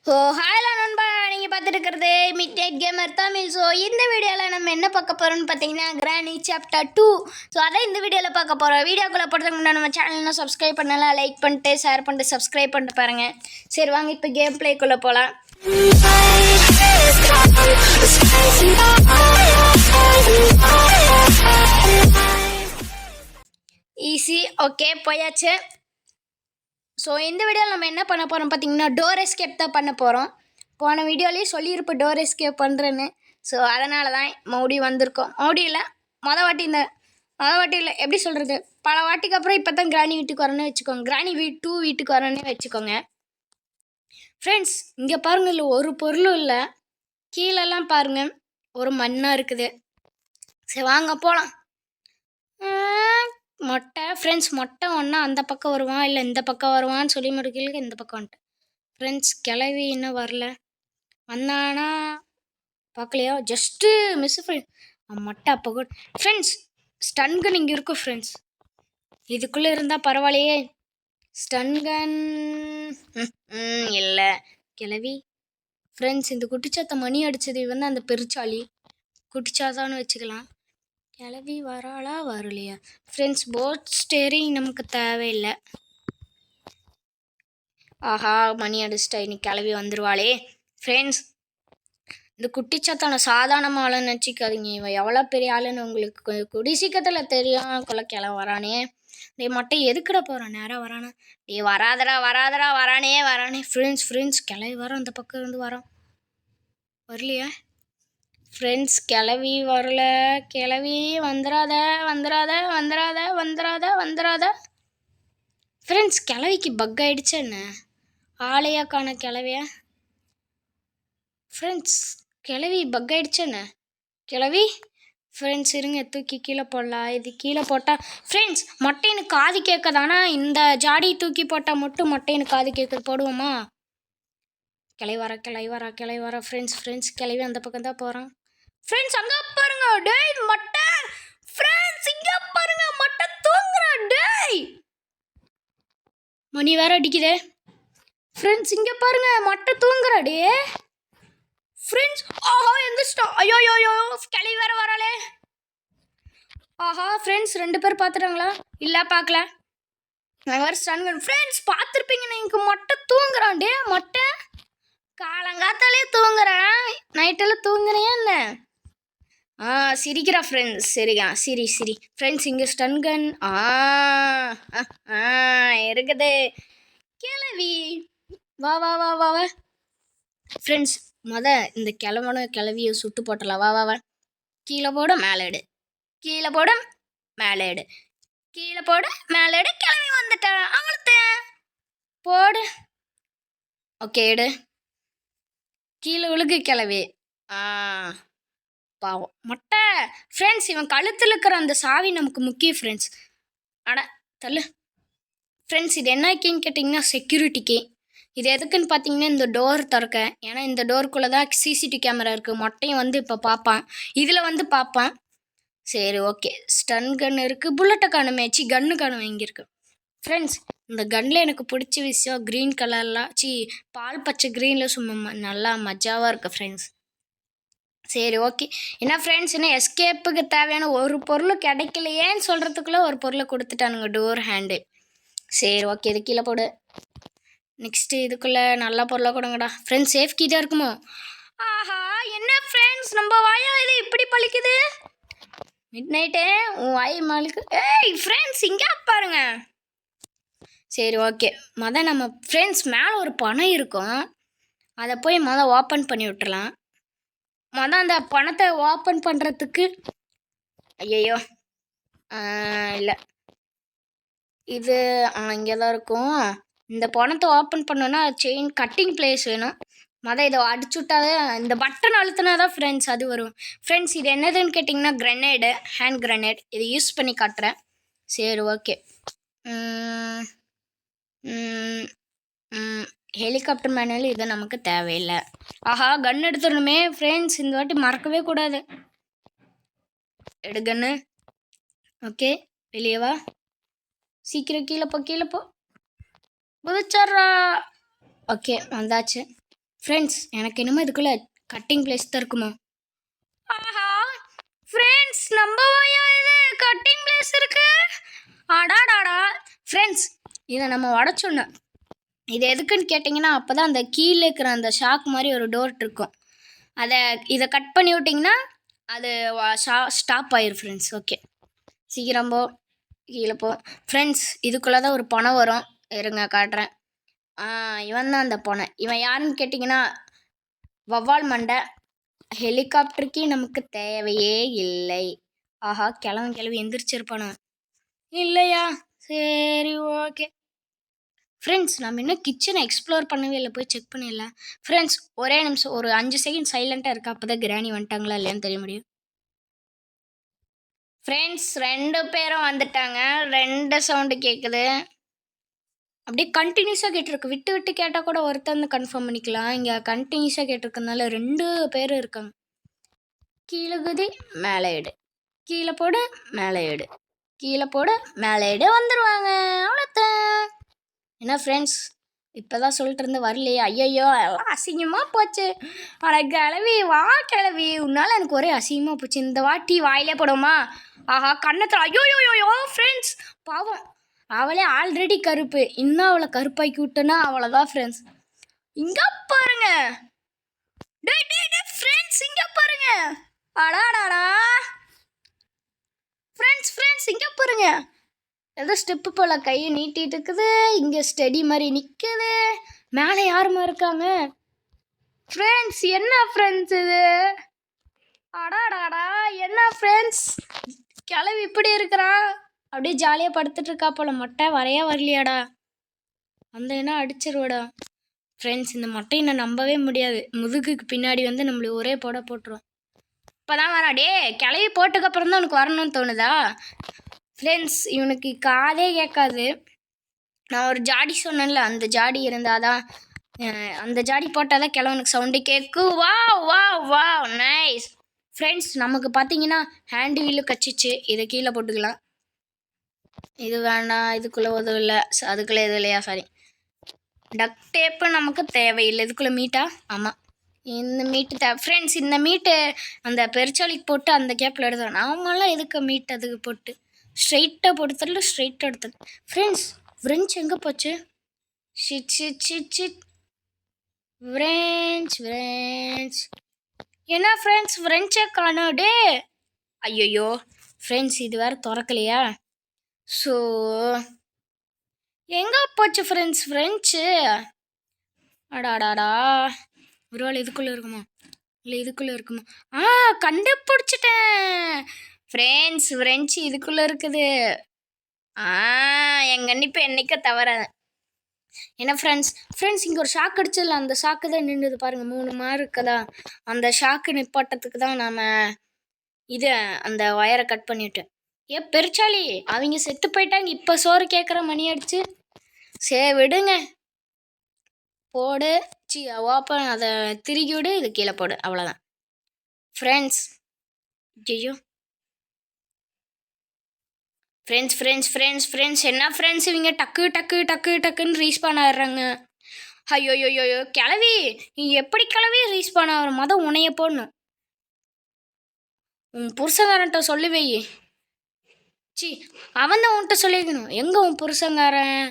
ஹாய்ல நண்பா, நீங்கள் பார்த்துட்டு இருக்கிறது Midnight Gamer Tamil. So இந்த வீடியோவில் நம்ம என்ன பார்க்க போகிறோம்னு பார்த்தீங்கன்னா கிராணி சாப்டர் 2. ஸோ அதான் இந்த வீடியோவில் பார்க்க போகிறோம். வீடியோக்குள்ளே போகிறதுக்கு முன்னாடி நம்ம சேனலில் சப்ஸ்கிரைப் பண்ணலாம், லைக் பண்ணிட்டு ஷேர் பண்ணிட்டு சப்ஸ்கிரைப் பண்ணிட்டு பாருங்கள். சரி வாங்க இப்போ கேம் பிளேக்குள்ளே போகலாம். ஈஸி. ஓகே போயாச்சு. ஸோ இந்த வீடியோவில் நம்ம என்ன பண்ண போகிறோம் பார்த்தீங்கன்னா டோர் எஸ்கேப் தான் பண்ண போகிறோம். போன வீடியோலேயே சொல்லியிருப்போம் டோர் எஸ்கேப் பண்ணுறேன்னு. ஸோ அதனால தான் மறுபடியும் வந்திருக்கோம். மறுபடியும் மொதல் வாட்டியில் எப்படி சொல்கிறது, பல வாட்டிக்கு அப்புறம் இப்போ தான் கிராணி வீட்டுக்கு வரேன்னு வச்சுக்கோங்க. கிராணி 2 வீட்டுக்கு வரேன்னு வச்சுக்கோங்க. ஃப்ரெண்ட்ஸ் இங்கே பாருங்கள், இல்லை ஒரு பொருளும் இல்லை. கீழெல்லாம் பாருங்கள் ஒரு மண்ணாக இருக்குது. சரி வாங்க போகலாம். மொட்டை ஃப்ரெண்ட்ஸ், மொட்டை ஒன்றா அந்த பக்கம் வருவான் இல்லை இந்த பக்கம் வருவான்னு சொல்லி முடிக்கலுக்கு இந்த பக்கம் வந்துட்டேன். ஃப்ரெண்ட்ஸ் கிளவி இன்னும் வரல. வந்தானா பார்க்கலையா, ஜஸ்ட்டு மிஸ் ஃப்ரெண்ட். மொட்டை அப்போ கூட ஃப்ரெண்ட்ஸ் ஸ்டன்கன் இங்கே இருக்கும் ஃப்ரெண்ட்ஸ். இதுக்குள்ளே இருந்தால் பரவாயில்லையே. ஸ்டன்கன் இல்லை கிளவி. ஃப்ரெண்ட்ஸ் இந்த குட்டிச்சாத்த மணி அடித்தது வந்து அந்த பெருச்சாளி குட்டிச்சாத்தான்னு வச்சுக்கலாம். கிளவி வராளா வரலையா ஃப்ரெண்ட்ஸ்? போட் ஸ்டேரிங் நமக்கு தேவையில்லை. ஆஹா மணி அடிச்சிட்டா, இன்னைக்கு கிளவி வந்துடுவாளே. ஃப்ரெண்ட்ஸ் இந்த குட்டிச்சாத்தான சாதாரண ஆளுன்னு நினச்சிக்காதீங்க. இவன் எவ்வளோ பெரிய ஆளுன்னு உங்களுக்கு குடி சீக்கிரத்தில் தெரியும். கொள்ள கிளவி வரானே. டே மட்டும் எதுக்கிட போகிறான், நேராக வரானா? டே வராதரா வரானே. ஃப்ரெண்ட்ஸ் கிளவி வரோம், அந்த பக்கம் இருந்து வரோம். வரலையா ஃப்ரெண்ட்ஸ்? கிளவி வரல. கிளவி வந்துடாத. ஃப்ரெண்ட்ஸ் கிளவிக்கு பக் ஆகிடுச்சு என்ன? ஆளையா காண கிளவிய. ஃப்ரெண்ட்ஸ் கிளவி பக் ஆகிடுச்சு என்ன? கிளவி ஃப்ரெண்ட்ஸ் இருங்க, தூக்கி கீழே போடலாம். இது கீழே போட்டால் ஃப்ரெண்ட்ஸ் மொட்டைன்னு காது கேட்குதானா? இந்த ஜாடி தூக்கி போட்டால் மட்டும் மொட்டைன்னு காது கேட்குது. போடுவோமா? கிளை வர ஃப்ரெண்ட்ஸ் கிளவி அந்த பக்கம் தான் போகிறான். ஃப்ரெண்ட்ஸ் அங்கே பாருங்க, டேய் மொட்டை. ஃப்ரெண்ட்ஸ் இங்கே பாருங்க, மொட்டை தூங்குறான். டேய் மணி வேற அடிக்குதே. ஃப்ரெண்ட்ஸ் இங்கே பாருங்க, மொட்டை தூங்குறா. டே ஃப்ரெண்ட்ஸ் ஆஹா எந்திரிச்சிட்டா. ஐயோ கிளவி வேற வராளே. ஆஹா ஃப்ரெண்ட்ஸ் 2 பேர் பார்த்துட்டாங்களா? இல்லை பார்க்கல. நான் வேறு ஸ்டன்கன். ஃப்ரெண்ட்ஸ் பார்த்துருப்பீங்க, நீங்கள் மொட்டை தூங்குறான். டே மொட்டை காலங்காத்தாலே தூங்குறேன். நைட்டெல்லாம் தூங்குறியா என்ன? சிரிக்கிறா ஃப்ரெண்ட்ஸ். சிரி ஃப்ரெண்ட்ஸ். இங்கே ஸ்டன்கன் இருக்குது. கிளவி வா ஃப்ரெண்ட்ஸ். இந்த கிளவியை சுட்டு போட்டலாம். வா கீழே போட மேலே எடு, கீழே போட மேலே எடு. கிளவி வந்துட்டேன். அவ்வளோத்தேன் போடு. ஓகே எடு. கீழே விழுகு கிளவி. பாவம் மொட்டை. ஃப்ரெண்ட்ஸ் இவன் கழுத்தில் இருக்கிற அந்த சாவி நமக்கு முக்கியம் ஃப்ரெண்ட்ஸ். தள்ளு ஃப்ரெண்ட்ஸ். இது என்ன கீன்னு கேட்டிங்கன்னா செக்யூரிட்டி கீ. இது எதுக்குன்னு பார்த்தீங்கன்னா இந்த டோர் திறக்க. ஏன்னா இந்த டோருக்குள்ளே தான் சிசிடிவி கேமரா இருக்குது. மொட்டையும் வந்து இப்போ பார்ப்பான், இதில் வந்து பார்ப்பான். சரி ஓகே. ஸ்டன் கன் இருக்குது, புல்லட்டை காணுமேச்சு கன்னு காணும் இங்கே இருக்குது. ஃப்ரெண்ட்ஸ் இந்த கன்னில் எனக்கு பிடிச்ச விஷயம் க்ரீன் கலர்லாம் பால் பச்சை க்ரீனில் சும்மா நல்லா மஜாவாக இருக்குது ஃப்ரெண்ட்ஸ். சரி ஓகே. என்ன ஃப்ரெண்ட்ஸ், இன்னும் எஸ்கேப்புக்கு தேவையான ஒரு பொருள் கிடைக்கலையேன்னு சொல்கிறதுக்குள்ளே ஒரு பொருளை கொடுத்துட்டானுங்க, டோர் ஹேண்டு. சரி ஓகே, இது கீழே போடு. நெக்ஸ்ட்டு இதுக்குள்ளே நல்ல பொருளாக கொடுங்கடா ஃப்ரெண்ட்ஸ். சேஃப் கீ தான் இருக்குமோ? ஆஹா என்ன ஃப்ரெண்ட்ஸ், நம்ம வாயா இது இப்படி பழிக்குது. மிட் நைட்டே உன் வாய் மழுக்கு. ஏய் ஃப்ரெண்ட்ஸ் இங்கே பாருங்க. சரி ஓகே. நம்ம ஃப்ரெண்ட்ஸ் மேலே ஒரு பணம் இருக்கும், அதை போய் ஓப்பன் பண்ணி விட்டுறலாம். அந்த பணத்தை ஓப்பன் பண்ணுறதுக்கு ஐயோ இல்லை, இது இங்கே தான் இருக்கும். இந்த பணத்தை ஓப்பன் பண்ணோன்னா செயின் கட்டிங் பிளேஸ் வேணும். இதை அடிச்சு விட்டாவே இந்த பட்டன் அழுத்தினா தான் ஃப்ரெண்ட்ஸ் அது வரும். ஃப்ரெண்ட்ஸ் இது என்னதுன்னு கேட்டிங்கன்னா கிரெனேடு, ஹேண்ட் கிரெனேட். இது யூஸ் பண்ணி காட்டுறேன். சரி ஓகே. ஹெலிகாப்டர் மேனுவல் இது நமக்கு தேவையில்லை. ஆஹா கன் எடுத்துடணுமே ஃப்ரெண்ட்ஸ், இந்த வாட்டி மறக்கவே கூடாது. எடு கன்னு. ஓகே வெளியே வா, சீக்கிரம் கீழே போ குதிச்சர்றா. ஓகே வந்தாச்சு. ஃப்ரெண்ட்ஸ் எனக்கு என்னமோ இதுக்குள்ளே கட்டிங் பிளேஸ் தான் இருக்குமா? ஆஹா ஃப்ரெண்ட்ஸ் நம்பவாயா இது கட்டிங் பிளேஸ் இருக்கு? அடாடாடா ஃப்ரெண்ட்ஸ் இதை நம்ம உடச்சோன்னு இது எதுக்குன்னு கேட்டிங்கன்னா அப்போ தான் அந்த கீழே இருக்கிற அந்த ஷாக் மாதிரி ஒரு டோர் இருக்கும். இதை கட் பண்ணி விட்டிங்கன்னா அது ஸ்டாப் ஆயிரும் ஃப்ரெண்ட்ஸ். ஓகே சீக்கிரம் போ, கீழே போ ஃப்ரெண்ட்ஸ். இதுக்குள்ளே தான் ஒரு பணம் வரும், இருங்க காட்டுறேன். இவன் தான் அந்த பனை. இவன் யாருன்னு கேட்டிங்கன்னா வவ்வால் மண்டை. ஹெலிகாப்டருக்கு நமக்கு தேவையே இல்லை. ஆஹா கிளவி எந்திரிச்சிருப்பானு இல்லையா? சரி ஓகே ஃப்ரெண்ட்ஸ் நம்ம இன்னும் கிச்சனை எக்ஸ்ப்ளோர் பண்ணவே இல்லை, போய் செக் பண்ணிடலாம். ஃப்ரெண்ட்ஸ் ஒரே நிமிஷம் ஒரு 5 செகண்ட் சைலண்ட்டாக இருக்கா, அப்போ தான் கிராணி வந்துட்டாங்களா இல்லையான்னு தெரிய முடியும். ஃப்ரெண்ட்ஸ் 2 பேரும் வந்துட்டாங்க. 2 சவுண்டு கேட்குது, அப்படியே கண்டினியூஸாக கேட்டிருக்கு. விட்டு விட்டு கேட்டால் கூட ஒருத்தந்து கன்ஃபார்ம் பண்ணிக்கலாம். இங்கே கண்டினியூஸாக கேட்டிருக்கனால 2 பேரும் இருக்காங்க. கீழே குதி மேலே எடு, கீழே போடு மேலே எடு, கீழே போடு மேலே எடு, வந்துடுவாங்க. அவ்வளோத்தான். என்ன ஃப்ரெண்ட்ஸ் இப்போ தான் சொல்லிட்டு இருந்து வரலையே? ஐயையோ எல்லாம் அசிங்கமாக போச்சு. ஆனால் கிளவி வா கிளவி, உன்னால் எனக்கு ஒரே அசிங்கமாக போச்சு. இந்த வாட்டி வாயிலே போடுமா? ஆஹா கண்ணத்தில் ஐயோயோயோ ஃப்ரெண்ட்ஸ் பாவம், அவளே ஆல்ரெடி கருப்பு, இன்னும் அவளை கருப்பாக்கி விட்டோன்னா அவ்வளோதான் ஃப்ரெண்ட்ஸ். இங்கே பாருங்க ஃப்ரெண்ட்ஸ், இங்கே பாருங்க. அடாடாடா ஃப்ரெண்ட்ஸ் இங்கே பாருங்க, ஏதோ ஸ்டெப்பு போல் கையை நீட்டிட்டு இருக்குது. இங்கே ஸ்டெடி மாதிரி நிற்குது. மேலே யாருமா இருக்காங்க? ஃப்ரெண்ட்ஸ் என்ன ஃப்ரெண்ட்ஸ் இது? அடாடாடா என்ன ஃப்ரெண்ட்ஸ், கிளவி இப்படி இருக்கிறான். அப்படியே ஜாலியாக படுத்துட்டு இருக்கா போல. மொட்டை வரையா வரலையாடா? அந்த என்ன அடிச்சிருவாடா. ஃப்ரெண்ட்ஸ் இந்த மொட்டை இன்னும் நம்பவே முடியாது. முதுகுக்கு பின்னாடி வந்து நம்மளுக்கு ஒரே போட்டுரும். இப்போ தான் வரா. டே கிளவி போட்டுக்கப்புறம் தான் உனக்கு வரணும்னு தோணுதா? ஃப்ரெண்ட்ஸ் இவனுக்கு காதே கேட்காது. நான் ஒரு ஜாடி சொன்னேன்ல, அந்த ஜாடி இருந்தால் தான், அந்த ஜாடி போட்டால் தான் கிழவனுக்கு சவுண்டு கேட்கும். வா வா வா நைஸ் ஃப்ரெண்ட்ஸ். நமக்கு பார்த்தீங்கன்னா ஹேண்டு வீலு கச்சிச்சு. இதை கீழே போட்டுக்கலாம். இது வேண்டாம், இதுக்குள்ளே உதவும் இல்லை, அதுக்குள்ளே எதுவும் இல்லையா? சாரி, டக் டேப்பு நமக்கு தேவையில்லை. இதுக்குள்ளே மீட்டா? ஆமாம் இந்த மீட்டு ஃப்ரெண்ட்ஸ். இந்த மீட்டு அந்த பெருச்சாலிக்கு போட்டு அந்த கேப்பில் எடுத்தோம். நாமெல்லாம் எதுக்கு மீட் அதுக்கு போட்டு ஸ்ட்ரைட்டாக போட்டுத்தரல, ஸ்ட்ரைட்டாக எடுத்தது. ஃப்ரெண்ட்ஸ் ஃப்ரெஞ்ச் எங்கே போச்சு? Shit shit shit shit friends என்ன ஃப்ரெண்ட்ஸ் ஃப்ரெஞ்சை காணோம். டே ஐயோ ஃப்ரெண்ட்ஸ் இது வேறு திறக்கலையா? ஸோ எங்கே போச்சு ஃப்ரெண்ட்ஸ் ஃப்ரெஞ்சு? அடாடாடா ஒரு வேளை இதுக்குள்ளே இருக்குமா? இல்லை இதுக்குள்ளே இருக்குமா? கண்டுபிடிச்சிட்டேன் ஃப்ரெண்ட்ஸ். ஃப்ரெஞ்சு இதுக்குள்ளே இருக்குது. என் கண்டிப்பு என்னைக்க தவற. என்ன ஃப்ரெண்ட்ஸ் இங்கே ஒரு ஷாக் அடிச்சதில்ல, அந்த ஷாக்கு தான் நின்றுது பாருங்கள். 3 மார்க் இருக்குதா? அந்த ஷாக்கு நிப்பாட்டத்துக்கு தான் நாம் அந்த ஒயரை கட் பண்ணிவிட்டேன். பெருச்சாலி அவங்க செத்து போயிட்டாங்க, இப்போ சோறு கேட்குற மணி அடிச்சு. சரி விடுங்க, போடு ஓப்பன், அதை திருக்கி விடு, இது கீழே போடு, அவ்வளோதான் ஃப்ரெண்ட்ஸ். ஐயோ ஃப்ரெண்ட்ஸ் என்ன ஃப்ரெண்ட்ஸ் இவங்க டக்குன்னு ரீஸ்பான் ஆடுறாங்க. ஐயோயோயோ கிளவி, நீ எப்படி கிளவி ரீஸ்பான் ஆகிற மொதல் உனைய போடணும். உன் புருஷங்காரன்ட்ட சொல்லுவே. அவன் தான் உன்கிட்ட சொல்லிக்கணும். எங்கே உன் புருஷங்காரன்?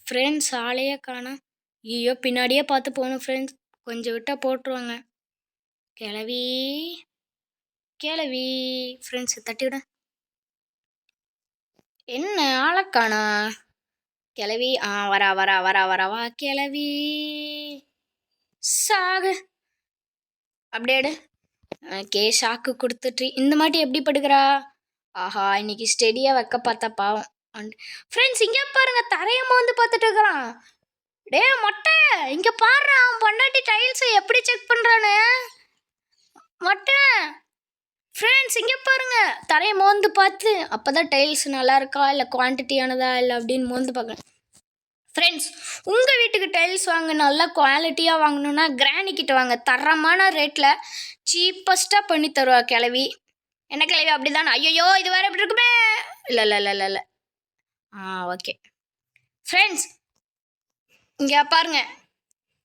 ஃப்ரெண்ட்ஸ் ஆளையே காணோம். ஐயோ பின்னாடியே பார்த்து போகணும் ஃப்ரெண்ட்ஸ், கொஞ்சம் விட்டால் போட்டுருவாங்க. கிளவி ஃப்ரெண்ட்ஸ் தட்டி விட. என்ன ஆளக்கானா கிளவி? வரவா கிளவி சாகு. அப்படியே ஷாக்கு கொடுத்துட்டு இந்த மாட்டி எப்படி படுக்கிறா? ஆஹா இன்னைக்கு ஸ்டெடியாக வைக்க பார்த்தா பாவம். ஃப்ரெண்ட்ஸ் இங்கே பாருங்க, தரையம்மா வந்து பார்த்துட்டு இருக்கிறான். டே மொட்டை இங்கே பாடுறான், அவன் பொண்டாட்டி டைல்ஸை எப்படி செக் பண்ணுறான்னு. மொட்டை ஃப்ரெண்ட்ஸ் இங்கே பாருங்க, தரையை மோந்து பார்த்து அப்போ தான் டைல்ஸ் நல்லா இருக்கா இல்லை குவான்டிட்டியானதா இல்லை அப்படின்னு மோந்து பார்க்கணும். ஃப்ரெண்ட்ஸ் உங்கள் வீட்டுக்கு டைல்ஸ் வாங்க நல்லா குவாலிட்டியாக வாங்கணுன்னா கிரானிக்கிட்ட வாங்க. தரமான ரேட்டில் சீப்பஸ்ட்டாக பண்ணி தருவா கிளவி. என்ன கிளவி அப்படி தானே? ஐயோ இது வேறு எப்படி இருக்குமே? இல்லை ஓகே ஃப்ரெண்ட்ஸ் இங்கே பாருங்க,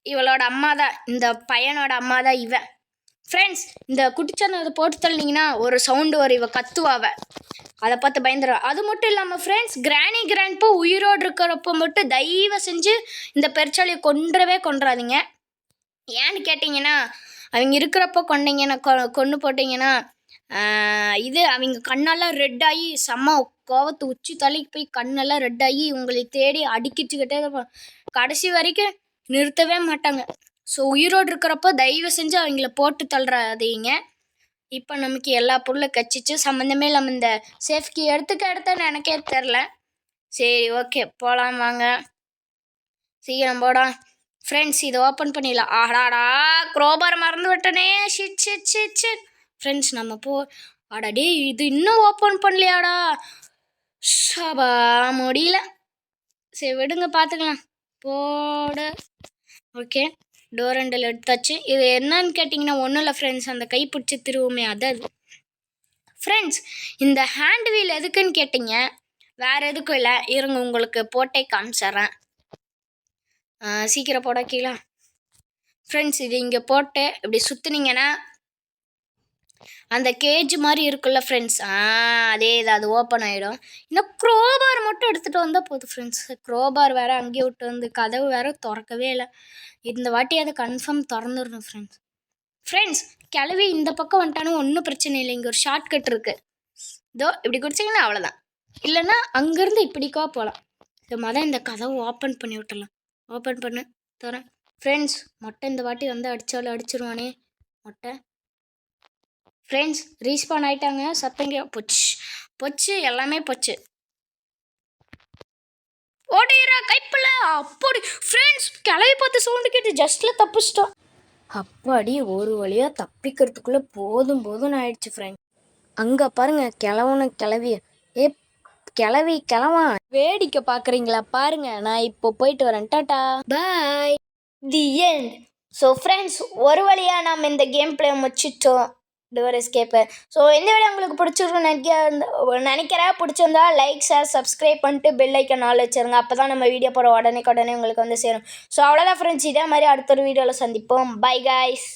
இவளோட அம்மா தான், இந்த பையனோட அம்மா தான் இவன். ஃப்ரெண்ட்ஸ், இந்த குட்டிச்சானதை போட்டு தள்ளினீங்கன்னா ஒரு சவுண்டு வரும், இவ கத்துவாவ, அதை பார்த்து பயந்துடுவா. அது மட்டும் இல்லாமல் ஃப்ரெண்ட்ஸ், கிராண்ட்பா உயிரோடு இருக்கிறப்போ மட்டும் தயவு செஞ்சு இந்த பெருச்சாலியை கொன்றாதீங்க. ஏன்னு கேட்டிங்கன்னா, அவங்க இருக்கிறப்போ கொண்டீங்கன்னா கொன்று போட்டிங்கன்னா இது அவங்க கண்ணெல்லாம் ரெட்டாகி செம்ம கோவத்து உச்சி தலைக்கு போய் கண்ணெல்லாம் ரெட்டாகி உங்களை தேடி அடிக்கிச்சுக்கிட்டே கடைசி வரைக்கும் நிறுத்தவே மாட்டாங்க. ஸோ உயிரோடு இருக்கிறப்போ தயவு செஞ்சு அவங்கள போட்டு தள்ளுறாதீங்க. இப்போ நமக்கு எல்லா பொருளும் கச்சிச்சு, சம்மந்தமே இல்லாமல் இந்த சேஃப்கி எடுத்தேன்னு எனக்கே தெரில. சரி, ஓகே, போகலாம் வாங்க, சீக்கிரம் போடா. ஃப்ரெண்ட்ஸ், இதை ஓப்பன் பண்ணிடலாம். ஆடாடா, க்ரோபார் மறந்து விட்டனே. ஷிட். ஃப்ரெண்ட்ஸ், நம்ம ஆடாடே, இது இன்னும் ஓப்பன் பண்ணலையாடா. ஷபா, முடியல. சரி விடுங்க, பார்த்துக்கலாம். போட. ஓகே, டோர் ஹேண்டில் எடுத்தாச்சு. இது என்னன்னு கேட்டிங்கன்னா ஒன்றும் இல்லை ஃப்ரெண்ட்ஸ், அந்த கை பிடிச்சி திருவுமே அதாவது. ஃப்ரெண்ட்ஸ், இந்த ஹேண்ட் வீல் எதுக்குன்னு கேட்டிங்க, வேறு எதுக்கும் இல்லை. இருங்க, உங்களுக்கு போட்டே காமிச்சிட்றேன். சீக்கிரம் போட கீழே. ஃப்ரெண்ட்ஸ், இது இங்கே போட்டு இப்படி சுற்றுனீங்கன்னா அந்த கேஜ் மாதிரி இருக்குல்ல ஃப்ரெண்ட்ஸ், அதே இது, அது ஓப்பன் ஆகிடும். இன்னும் க்ரோபார் மட்டும் எடுத்துகிட்டு வந்தால் போதும் ஃப்ரெண்ட்ஸ். க்ரோபார் வேறு அங்கேயே விட்டு வந்து கதவு வேறு திறக்கவே இல்லை. இந்த வாட்டி அதை கன்ஃபார்ம் திறந்துடணும் ஃப்ரெண்ட்ஸ். கிளவி இந்த பக்கம் வந்துட்டாலும் ஒன்றும் பிரச்சனை இல்லை. இங்கே ஒரு ஷார்ட் கட் இருக்குது, இதோ இப்படி குடிச்சிங்கன்னா அவ்வளோதான். இல்லைன்னா அங்கேருந்து இப்படிக்கா போகலாம். இந்த கதவை ஓப்பன் பண்ணி விட்டுடலாம். ஓப்பன் பண்ணு, தரேன். ஃப்ரெண்ட்ஸ், மொட்டை இந்த வாட்டி வந்து அடித்தாலும் அடிச்சிருவானே மொட்டை. ஃப்ரெண்ட்ஸ், ரீஸ்பான் ஆகிட்டாங்க. சத்தங்க பொச்சு எல்லாமே பொச்சு. ஓடிரா கைப்பில். அப்படி ஃப்ரெண்ட்ஸ், கிளவி பார்த்து சவுண்டு கேட்டு ஜஸ்ட்டில் தப்பிச்சிட்டோம். அப்பாடி, ஒரு வழியாக தப்பிக்கிறதுக்குள்ளே போதும் ஆயிடுச்சு ஃப்ரெண்ட்ஸ். அங்கே பாருங்க, கிளவி. ஏ கிளவா, வேடிக்கை பார்க்குறீங்களா? பாருங்க, நான் இப்போ போயிட்டு வரேன். Tata, bye, the end. So friends, ஒரு வழியாக நம்ம இந்த கேம் பிளே முடிச்சிட்டோம், டோர் எஸ்கேப்பு. ஸோ இந்த வீடியோ உங்களுக்கு பிடிச்சிருக்கும் நினைக்கிறேன். பிடிச்சிருந்தா லைக், ஷேர், சப்ஸ்கிரைப் பண்ணிட்டு பெல் ஐக்கன் ஆல் வச்சுருங்க. அப்போ தான் நம்ம வீடியோ போகிற உடனே உங்களுக்கு வந்து சேரும். ஸோ அவ்வளோதான் ஃப்ரெண்ட்ஸ், இதே மாதிரி அடுத்த ஒரு வீடியோவில் சந்திப்போம். By guys.